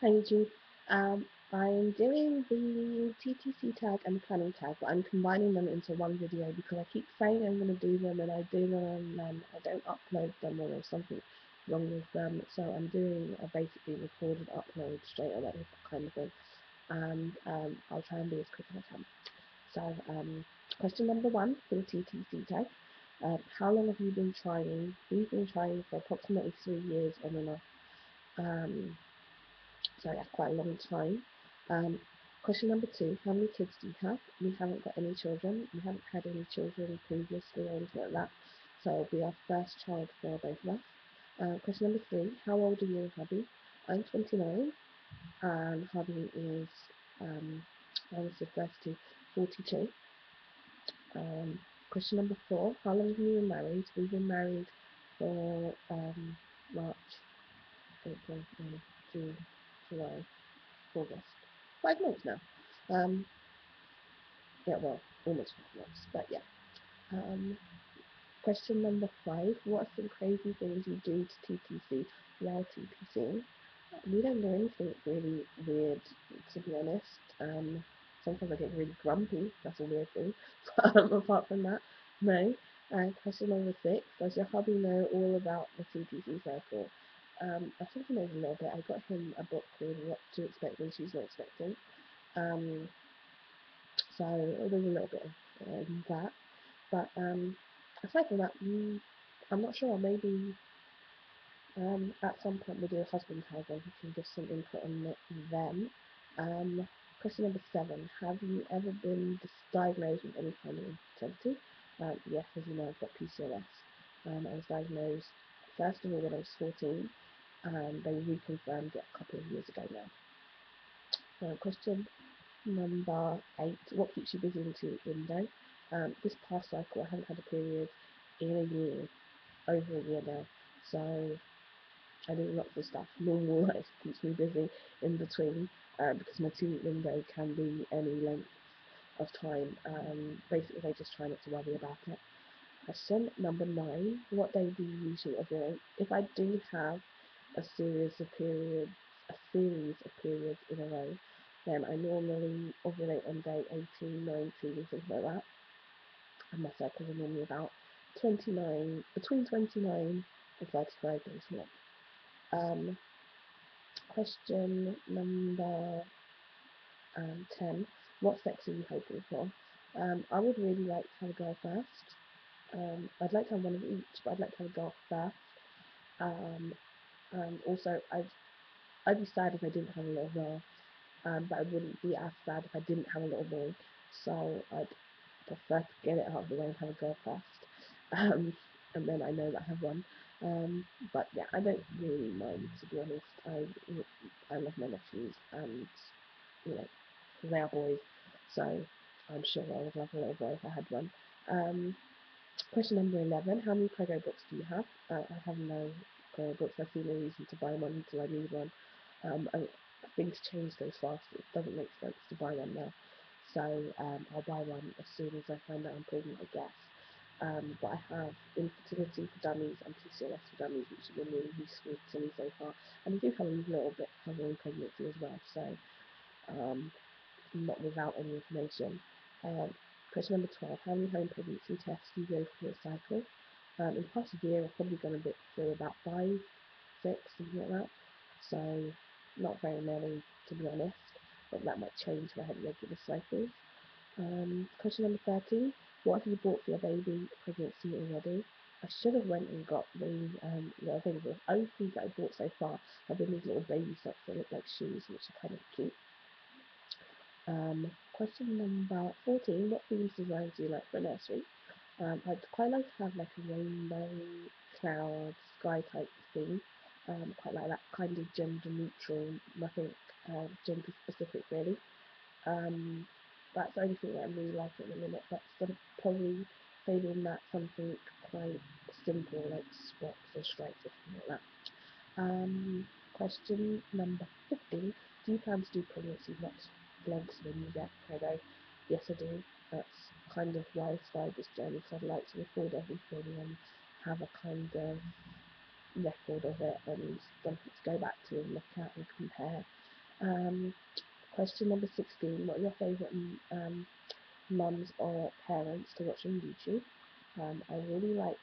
Hi, Jude. I'm doing the TTC tag and the planning tag, but I'm combining them into one video because I keep saying I'm going to do them and I do them and then I don't upload them or there's something wrong with them. So I'm doing a basically recorded upload straight away kind of thing. And I'll try and be as quick as I can. So question number one for the TTC tag. How long have you been trying? We've been trying for approximately 3 years on and off. Um, so that's quite a long time. Um, Question number two, how many kids do you have? We haven't got any children. We haven't had any children previously or anything like that. So it'll be our first child for both of us. Question number three, how old are you and Hubby? I'm 29 and Hubby is, I was the first to 42. Question number four, how long have you been married? We've been married for March, April, May, June, July, August. 5 months now. Um, yeah, well, almost 5 months, but yeah. Um, Question number five, what are some crazy things you do to TTC while TTCing? We don't do anything really weird, to be honest. Sometimes I get really grumpy, that's a weird thing. But apart from that, no. Question number six, does your hubby know all about the TTC circle? I think he knows a little bit. I got him a book called What to Expect When She's Not Expecting. Um, So there's a little bit of that. But aside from that, I'm not sure. Maybe at some point we'll do a husband tag and he can give some input on them. Question number seven: have you ever been diagnosed with any kind of infertility? Yes, as you know, I've got PCOS. I was diagnosed first of all when I was 14, and they reconfirmed it a couple of years ago now. Question number eight, what keeps you busy in the 2 week window? This past cycle, I haven't had a period in a year, over a year now. So I do lots of stuff. Normal life keeps me busy in between because my 2 week window can be any length of time. Basically, they just try not to worry about it. Question number nine, what day do you usually ovulate? If I do have a series of periods, in a row, then I normally ovulate on day 18, 19, things like that. And my cycles are normally about 29, between 29 and 35 days long. Question number 10, what sex are you hoping for? I would really like to have a girl first. I'd like to have one of each, but I'd like to have a girl first. And also, I'd be sad if I didn't have a little girl, but I wouldn't be as sad if I didn't have a little boy. So I'd prefer to get it out of the way and have a girl first, and then I know that I have one. But yeah, I don't really mind, to be honest. I love my nephews, and you know they are boys, so I'm sure I would love a little boy if I had one. Um, Question number 11, how many preggo books do you have? I have no preggo books. I see no reason to buy one until I need one. Things change so fast, it doesn't make sense to buy one now. So I'll buy one as soon as I find out I'm pregnant, I guess. But I have infertility for dummies and PCOS for dummies, which have been really useful to me so far. And I do have a little bit covering pregnancy as well, so um, not without any information. Um, Question number 12, how many home pregnancy tests do you go through a cycle? In the past year, I've probably gone a bit through about 5, 6, something like that. So not very many, to be honest, but that might change if I had regular cycles. Question number 13, what have you bought for your baby pregnancy already? I should have went and got the little things. The only things that I bought so far have been these little baby socks that look like shoes, which are kind of cute. Question number 14, what themes designs do you like for a nursery? I'd quite like to have like a rainbow, cloud, sky type theme. Quite like that kind of gender neutral, nothing gender specific really. That's the only thing that I really like at the minute. That's probably failing that something quite simple like spots or stripes or something like that. Question number 15. Do you plan to do pregnancy vlogs when you get preggo? Yes, I do. That's kind of why I started this journey, because I'd like to record everything and have a kind of record of it and something to go back to and look at and compare. Question number 16. What are your favourite mums or parents to watch on YouTube? I really like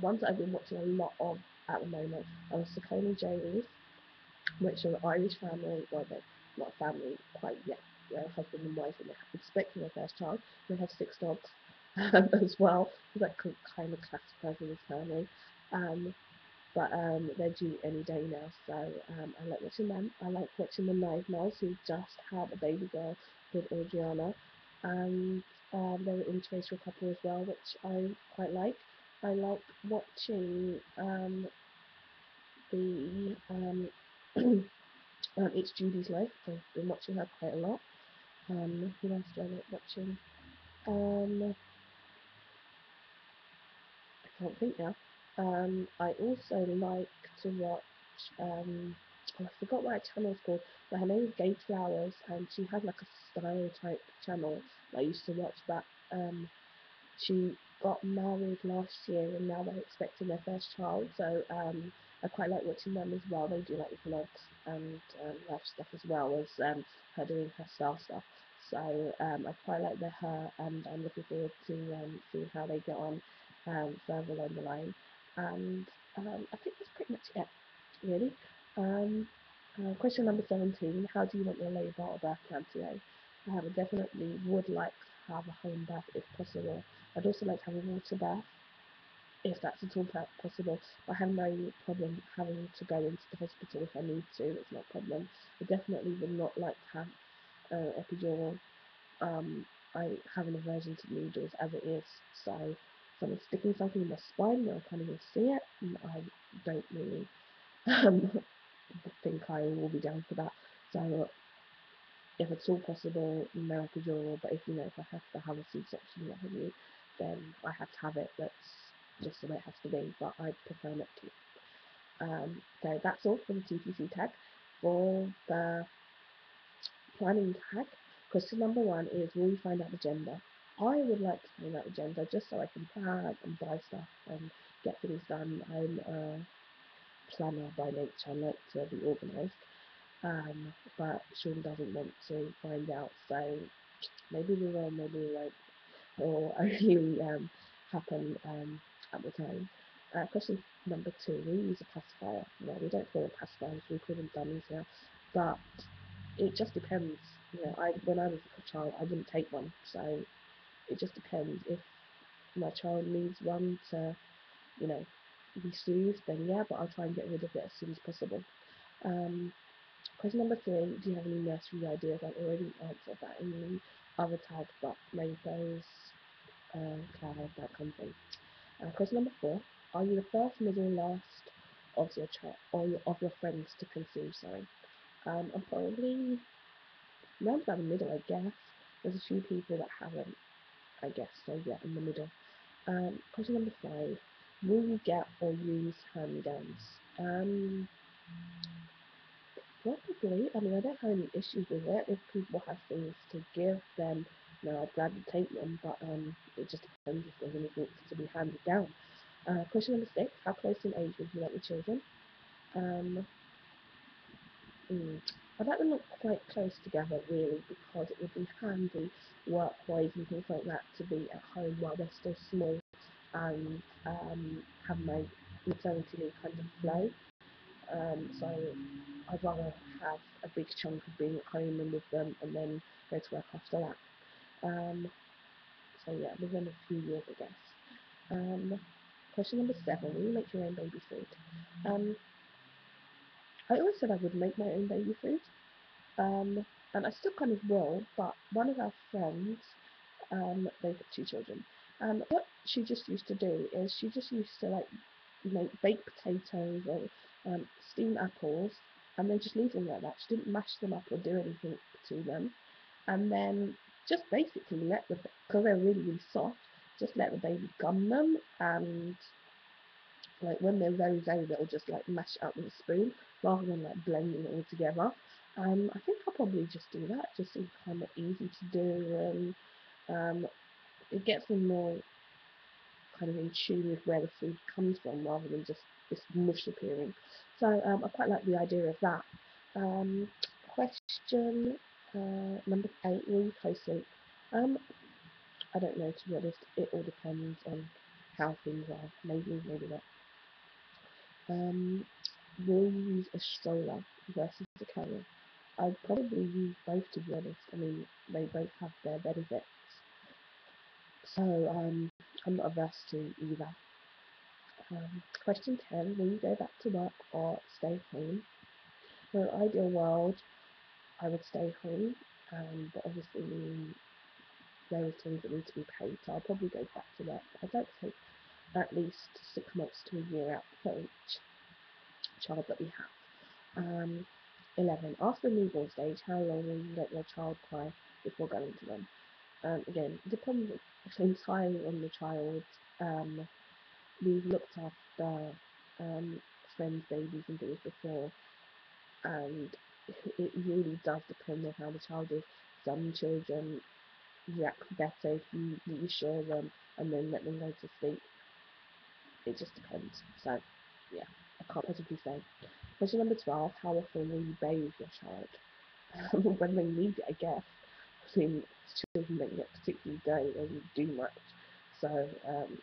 ones that I've been watching a lot of at the moment are the Sakoni Joneys, which are an Irish family. Well, they're not a family quite yet. They're a husband and wife, and they're expecting their first child. They have 6 dogs as well. That could kind of classify as a family. But they're due any day now, so I like watching them. I like watching the Nivenals, who just had a baby girl called Adriana, and they're an interracial couple as well, which I quite like. I like watching the It's Judy's Life. I've been watching her quite a lot. Who else do I like watching? I can't think now. I also like to watch. Oh, I forgot what her channel's called, but her name is Gay Flowers, and she has like a style type channel that I used to watch. But she got married last year, and now they're expecting their first child. So I quite like watching them as well. They do like vlogs and life stuff as well as her doing her style stuff. So I quite like her, and I'm looking forward to seeing how they get on further along the line. And I think that's pretty much it, really. Um, Question number 17. How do you want your labour or birth plan to go? I definitely would like to have a home birth if possible. I'd also like to have a water bath, if that's at all possible. I have no problem having to go into the hospital if I need to. It's not a problem. I definitely would not like to have epidural. I have an aversion to needles as it is. So if someone's sticking something in my spine where I can't even see it, I don't really um, think I will be down for that. So if it's all possible, no epidural, but if I have to have a C-section, what have you, then I have to have it. That's just the way it has to be, but I prefer not to. So that's all for the TTC tag. For the planning tag, question number 1 is, will you find out the gender? I would like to find out the gender just so I can plan and buy stuff and get things done. I'm a planner by nature. I like to be organised. But Sean doesn't want to find out, so maybe we will, maybe we won't. Or only happen at the time. Question number 2: will you use a pacifier? Well, we don't call them pacifiers, we call them dummies here. But it just depends. When I was a child, I wouldn't take one, so it just depends. If my child needs one to, you know, be soothed, then yeah, but I'll try and get rid of it as soon as possible. Um, Question number 3, do you have any nursery ideas? I've already answered that in the other tag, but rainbows, cloud, that kind of thing. Question number 4, are you the first, middle, last of your child or of your friends to conceive? Sorry, I'm probably around about the middle, I guess. There's a few people that haven't, I guess, so yeah, in the middle. Question number 5, will you get or use hand-me-downs? Probably. I mean, I don't have any issues with it. If people have things to give, then I'll gladly take them. But it just depends if there's anything to be handed down. Question number 6: how close in age would you like your children? Um, I'd like them not quite close together, really, because it would be handy work-wise and things like that to be at home while they're still small and have my maternity leave kind of flow. So I'd rather have a big chunk of being at home and with them, and then go to work after that. Um, so yeah, within a few years, I guess. Um, Question number 7: will you make your own baby food? Um, I always said I would make my own baby food, and I still kind of will. But one of our friends, they've got 2 children, and what she just used to do is she just used to like make baked potatoes or steam apples, and then just leave them like that. She didn't mash them up or do anything to them, and then just basically because they're really really soft, just let the baby gum them, and like when they're very very little, just like mash it up with a spoon rather than like blending it all together. I think I'll probably just do that. Just seems kind of easy to do, and it gets them more kind of in tune with where the food comes from rather than just this mush appearing. So I quite like the idea of that. Um, question number 8, will you co-sleep? Um, I don't know, to be honest. It all depends on how things are. Maybe, maybe not. Um, will you use a stroller versus a carrier? I'd probably use both, to be honest. I mean, they both have their benefits. So, I'm not averse to either. Question 10, will you go back to work or stay home? In an ideal world, I would stay home, but obviously there are things that need to be paid, so I'll probably go back to work. I'd like to take at least 6 months to a year out for each child that we have. 11. After the newborn stage, how long will you let your child cry before going to them? Again, it depends entirely on the child. Um, we've looked after friends' babies and things before, and it really does depend on how the child is. Some children react better if you reassure them and then let them go to sleep. It just depends. So, yeah, I can't possibly say. Question number 12, how often will you bathe your child? When they need it, I guess. I mean, children don't get particularly dirty or do much. So,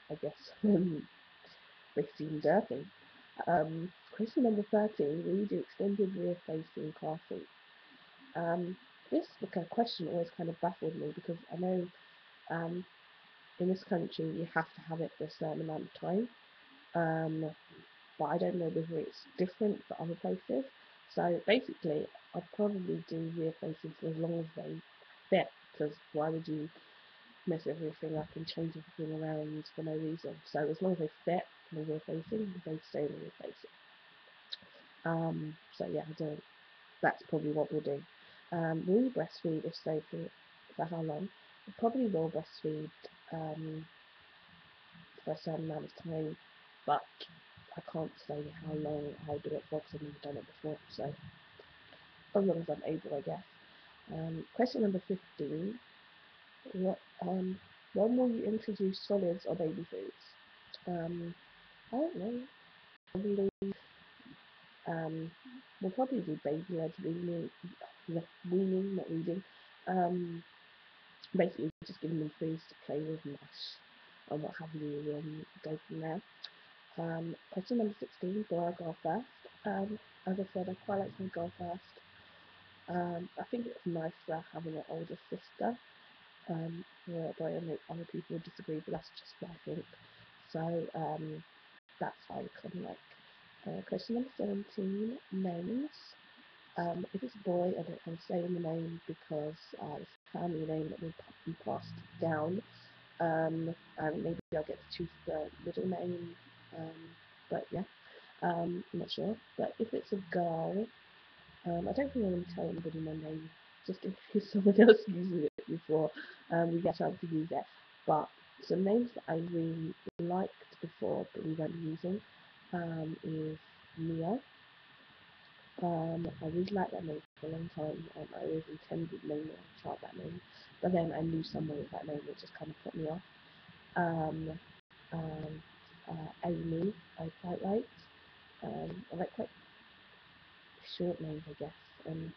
I guess when they seem dirty. Question number 13, will you do extended rear facing classes? Um, this question always kind of baffled me because I know um, in this country you have to have it for a certain amount of time, um, but I don't know whether it's different for other places. So basically, I'd probably do rear facing for as long as they fit, because why would you mess everything up and change everything around for no reason? So as long as they fit in the rear facing, they stay in the rear facing. So yeah, I don't. That's probably what we'll do. Will you breastfeed? If so, for how long? I probably will breastfeed um, for a certain amount of time, but I can't say how long I'll do it for because I've never done it before. So as long as I'm able, I guess. Question number 15. What when will you introduce solids or baby foods? I don't know. Probably um, we'll probably do baby led weaning, not reading. Um, Basically just giving them foods to play with, mash and what have you, and go from there. Question number 16, boy or girl first? As I said, I quite like my girl first. I think it's nicer having an older sister. But I know other people disagree, but that's just what I think. So that's how I kind of like. Question number 17, names. If it's a boy, I don't want to say in the name because it's a family name that will be passed down. And maybe I'll get to choose the middle name. But yeah, I'm not sure. But if it's a girl, I don't think I'm going to tell anybody my name, just in case someone else uses it before we get a chance to use it. But some names that I really liked before but we won't be using is Mia. I really liked that name for a long time. I always intended naming a child that name, but then I knew someone with that name that just kind of put me off. Um, um, Amy, I quite liked. I like quite short names, I guess, and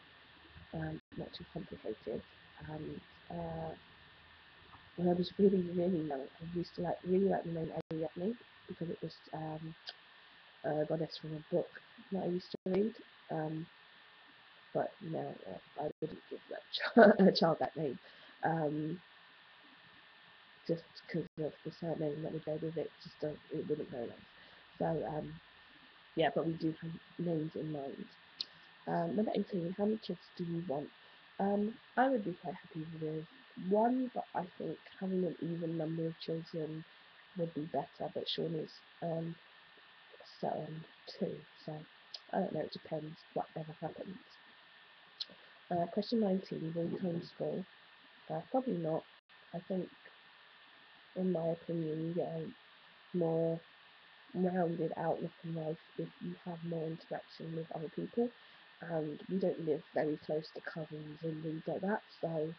not too complicated. And when I was really, really young, I used to really like the name Ariadne because it was a goddess from a book that I used to read. Um, but now I wouldn't give that child that name, um, just because of the surname that would go with it. It wouldn't go nice. So yeah, but we do have names in mind. Number 18, how many kids do you want? I would be quite happy with one, but I think having an even number of children would be better. But Sean is set on two, so I don't know, it depends whatever happens. Question 19, will you homeschool? Probably not. I think, in my opinion, you get a more rounded outlook in life if you have more interaction with other people. And we don't live very close to cousins and things like that, so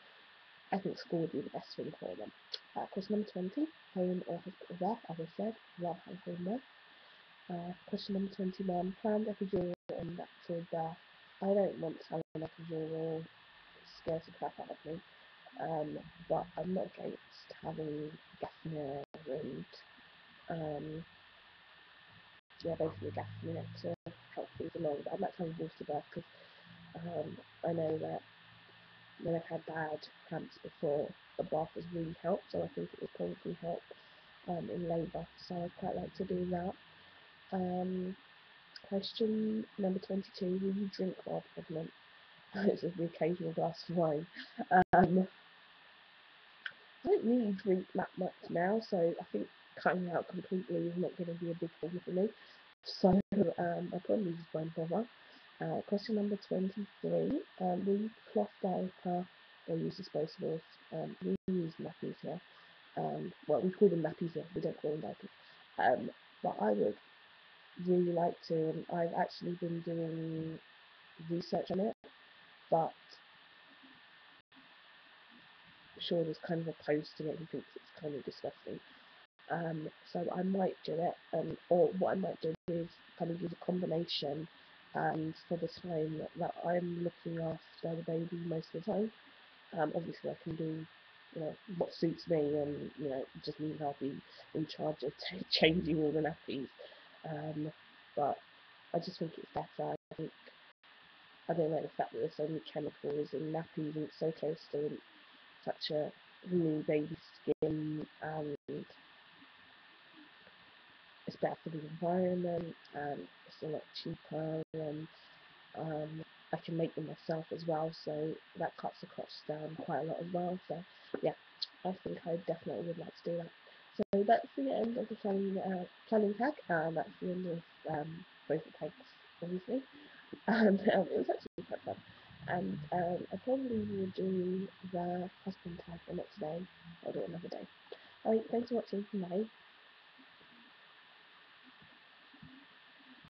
I think school would be the best thing for them. Question number 20, home or hospital birth? As I said, love home birth. Question number 21, planned epidural or natural birth? I don't want to have an epidural, scares the crap out of me. But I'm not against having gas and um, yeah, basically gas to help things along. But I'd like to have a water birth because I know that when I've had bad cramps before, a bath has really helped. So I think it would probably help in labour. So I'd quite like to do that. Question number 22: will you drink while pregnant? It's the occasional glass of wine. Um, I don't really drink that much now, so I think cutting out completely is not going to be a big thing for me. So I probably just won't bother. Question number 23. Will you cloth diaper or use disposables? We use nappies here. Well, we call them nappies here. We don't call them diapers. But I would really like to, and I've actually been doing research on it, but Sean is kind of opposed to it. He thinks it's kind of disgusting. So I might do it, or what I might do is kind of use a combination, and for the time that I'm looking after the baby most of the time, obviously I can do, what suits me, and it just means I'll be in charge of changing all the nappies. But I just think it's better. I don't like the fact that there's so many chemicals in nappies, and it's so close to such a new baby skin, and it's better for the environment, and it's a lot cheaper, and I can make them myself as well, so that cuts the cost down quite a lot as well. So yeah, I think I definitely would like to do that. So that's the end of the planning tag, and that's the end of both the tags, obviously. And it was actually quite fun. And I probably will do the husband tag the next day. I'll do it another day. Alright, thanks for watching. Bye.